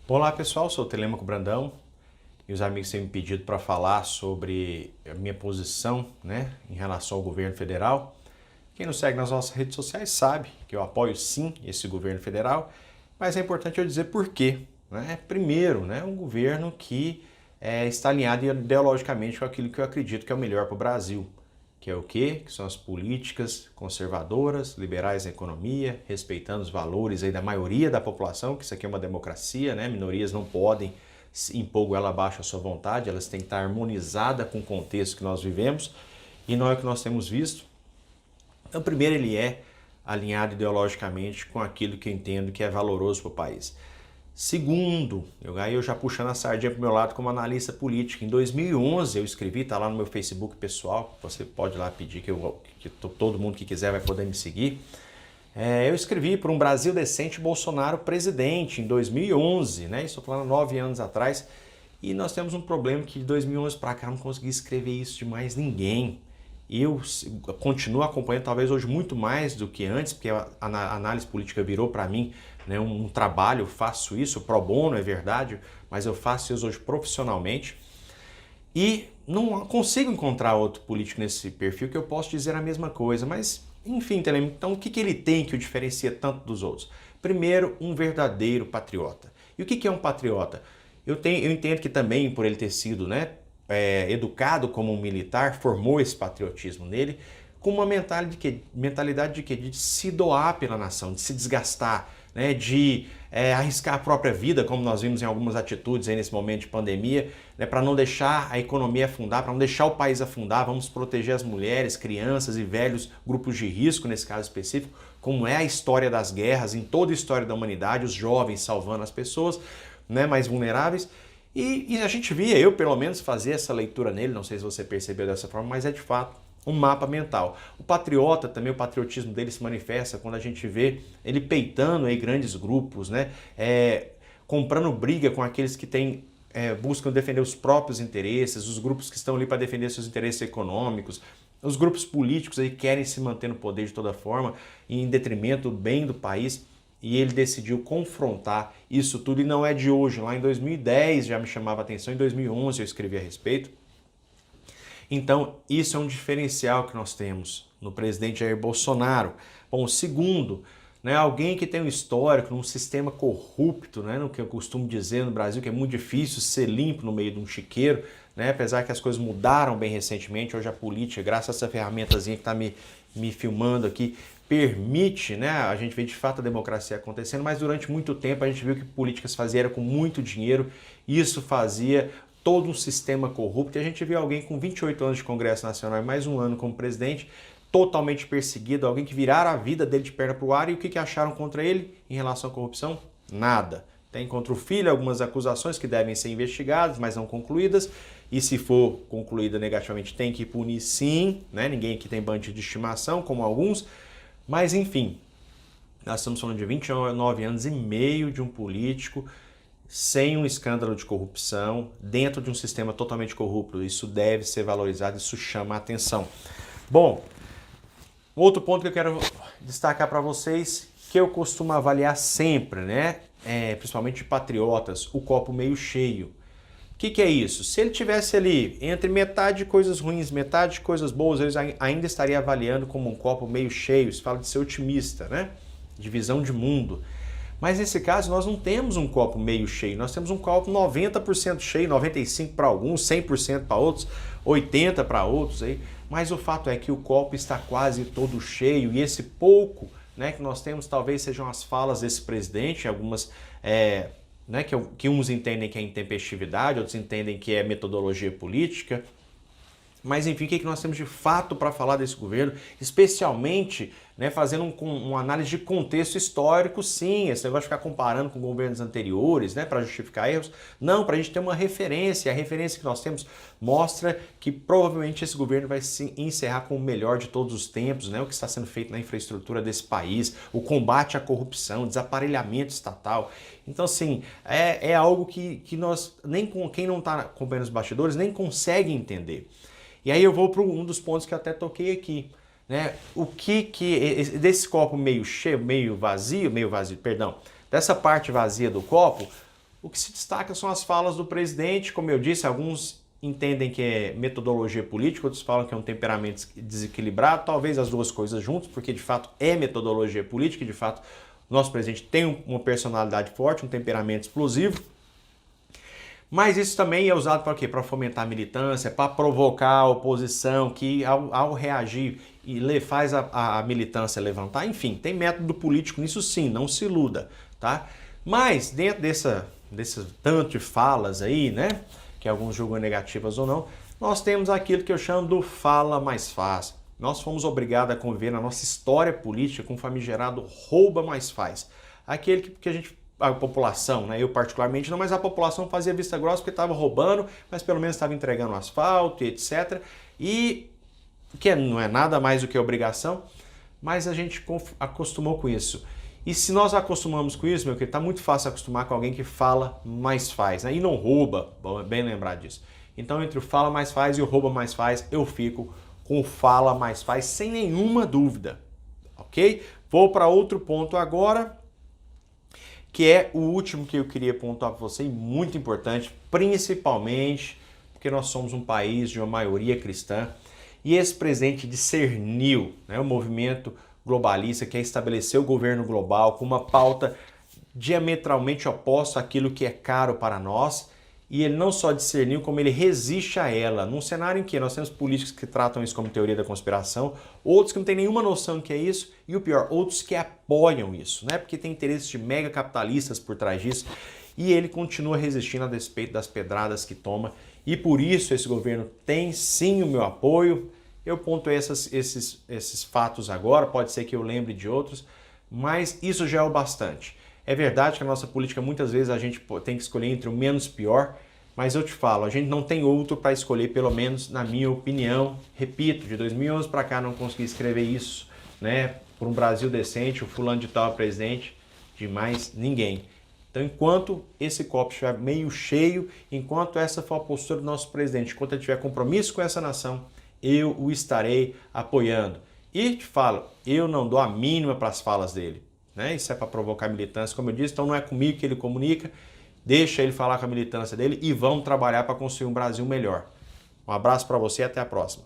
Olá pessoal, sou o Telêmaco Brandão e os amigos têm me pedido para falar sobre a minha posição, em relação ao governo federal. Quem nos segue nas nossas redes sociais sabe que eu apoio sim esse governo federal, mas é importante eu dizer por quê. Primeiro, um governo que está alinhado ideologicamente com aquilo que eu acredito que é o melhor para o Brasil, que é o quê? Que são as políticas conservadoras, liberais na economia, respeitando os valores aí da maioria da população, que isso aqui é uma democracia, minorias não podem impor goela abaixo a sua vontade, elas têm que estar harmonizadas com o contexto que nós vivemos, e não é o que nós temos visto. Então, primeiro, ele é alinhado ideologicamente com aquilo que eu entendo que é valoroso para o país. Segundo, eu já puxando a sardinha para o meu lado como analista político, em 2011 eu escrevi, está lá no meu Facebook pessoal, você pode ir lá pedir que todo mundo que quiser vai poder me seguir. Eu escrevi por um Brasil decente, Bolsonaro presidente, em 2011, estou falando 9 anos atrás, e nós temos um problema que de 2011 para cá eu não consegui escrever isso de mais ninguém. Eu continuo acompanhando, talvez hoje muito mais do que antes, porque a análise política virou para mim um trabalho, eu faço isso pro bono, é verdade, mas eu faço isso hoje profissionalmente. E não consigo encontrar outro político nesse perfil que eu possa dizer a mesma coisa, mas enfim, então o que ele tem que o diferencia tanto dos outros? Primeiro, um verdadeiro patriota. E o que é um patriota? Eu entendo que também, por ele ter sido educado como um militar, formou esse patriotismo nele, com uma mentalidade de quê? De se doar pela nação, de se desgastar, de arriscar a própria vida, como nós vimos em algumas atitudes aí nesse momento de pandemia, para não deixar a economia afundar, para não deixar o país afundar, vamos proteger as mulheres, crianças e velhos, grupos de risco nesse caso específico, como é a história das guerras, em toda a história da humanidade, os jovens salvando as pessoas mais vulneráveis. E a gente via, eu pelo menos, fazer essa leitura nele, não sei se você percebeu dessa forma, mas é de fato um mapa mental. O patriota também, o patriotismo dele se manifesta quando a gente vê ele peitando aí grandes grupos, comprando briga com aqueles que buscam defender os próprios interesses, os grupos que estão ali para defender seus interesses econômicos, os grupos políticos aí querem se manter no poder de toda forma, em detrimento do bem do país. E ele decidiu confrontar isso tudo, e não é de hoje. Lá em 2010 já me chamava a atenção, em 2011 eu escrevi a respeito. Então, isso é um diferencial que nós temos no presidente Jair Bolsonaro. Bom, o segundo, alguém que tem um histórico num sistema corrupto, no que eu costumo dizer no Brasil, que é muito difícil ser limpo no meio de um chiqueiro, apesar que as coisas mudaram bem recentemente, hoje a política, graças a essa ferramentazinha que está me filmando aqui, permite, a gente ver de fato a democracia acontecendo, mas durante muito tempo a gente viu que políticas faziam com muito dinheiro, e isso fazia todo um sistema corrupto, e a gente viu alguém com 28 anos de Congresso Nacional e mais um ano como presidente, totalmente perseguido, alguém que viraram a vida dele de perna para o ar, e o que acharam contra ele em relação à corrupção? Nada. Tem contra o filho algumas acusações que devem ser investigadas, mas não concluídas, e se for concluída negativamente tem que punir sim, ninguém aqui tem bandido de estimação, como alguns, mas enfim, nós estamos falando de 29 anos e meio de um político sem um escândalo de corrupção, dentro de um sistema totalmente corrupto. Isso deve ser valorizado, isso chama a atenção. Bom, outro ponto que eu quero destacar para vocês, que eu costumo avaliar sempre, principalmente de patriotas, o copo meio cheio. O que é isso? Se ele tivesse ali entre metade de coisas ruins, metade de coisas boas, eu ainda estaria avaliando como um copo meio cheio. Isso fala de ser otimista, de visão de mundo. Mas nesse caso nós não temos um copo meio cheio, nós temos um copo 90% cheio, 95% para alguns, 100% para outros, 80% para outros aí. Mas o fato é que o copo está quase todo cheio, e esse pouco que nós temos talvez sejam as falas desse presidente, algumas que uns entendem que é intempestividade, outros entendem que é metodologia política. Mas enfim, o que nós temos de fato para falar desse governo, especialmente fazendo uma análise de contexto histórico, sim, esse negócio de ficar comparando com governos anteriores para justificar erros, não, para a gente ter uma referência, a referência que nós temos mostra que provavelmente esse governo vai se encerrar com o melhor de todos os tempos, o que está sendo feito na infraestrutura desse país, o combate à corrupção, o desaparelhamento estatal. Então, assim, é algo que nós, nem com quem não está acompanhando os bastidores, nem consegue entender. E aí eu vou para um dos pontos que eu até toquei aqui, O que desse copo meio cheio, meio vazio, perdão, dessa parte vazia do copo, O que se destaca são as falas do presidente, como eu disse, alguns entendem que é metodologia política, outros falam que é um temperamento desequilibrado, talvez as duas coisas juntas, porque de fato é metodologia política, e de fato o nosso presidente tem uma personalidade forte, um temperamento explosivo. Mas isso também é usado para quê? Para fomentar a militância, para provocar a oposição, que ao reagir e faz a militância levantar. Enfim, tem método político nisso sim, não se iluda, tá? Mas dentro desse tanto de falas aí, né, que alguns julgam negativas ou não, nós temos aquilo que eu chamo do fala mais faz. Nós fomos obrigados a conviver na nossa história política com o famigerado rouba mais faz. Aquele que a população, né, eu particularmente não, mas a população fazia vista grossa porque estava roubando, mas pelo menos estava entregando asfalto e etc. E que não é nada mais do que obrigação, mas a gente acostumou com isso. E se nós acostumamos com isso, meu querido, tá muito fácil acostumar com alguém que fala mais faz, né? E não rouba, bem lembrar disso. Então, entre o fala mais faz e o rouba mais faz, eu fico com o fala mais faz sem nenhuma dúvida, ok? Vou para outro ponto agora, que é o último que eu queria pontuar para você, e muito importante, principalmente porque nós somos um país de uma maioria cristã, e esse presidente discerniu, né, o movimento globalista, que é estabelecer o governo global com uma pauta diametralmente oposta àquilo que é caro para nós, e ele não só discerniu, como ele resiste a ela, num cenário em que nós temos políticos que tratam isso como teoria da conspiração, outros que não têm nenhuma noção do que é isso, e o pior, outros que apoiam isso, né? Porque tem interesses de mega capitalistas por trás disso, e ele continua resistindo a despeito das pedradas que toma, e por isso esse governo tem sim o meu apoio. Eu pontuei esses fatos agora, pode ser que eu lembre de outros, mas isso já é o bastante. É verdade que a nossa política, muitas vezes, a gente tem que escolher entre o menos pior, mas eu te falo, a gente não tem outro para escolher, pelo menos na minha opinião. Repito, de 2011 para cá não consegui escrever isso, né? Por um Brasil decente, o fulano de tal é presidente, de mais ninguém. Então, enquanto esse copo estiver meio cheio, enquanto essa for a postura do nosso presidente, enquanto ele tiver compromisso com essa nação, eu o estarei apoiando. E te falo, eu não dou a mínima para as falas dele, né? Isso é para provocar militância, como eu disse, então não é comigo que ele comunica, deixa ele falar com a militância dele e vamos trabalhar para construir um Brasil melhor. Um abraço para você e até a próxima.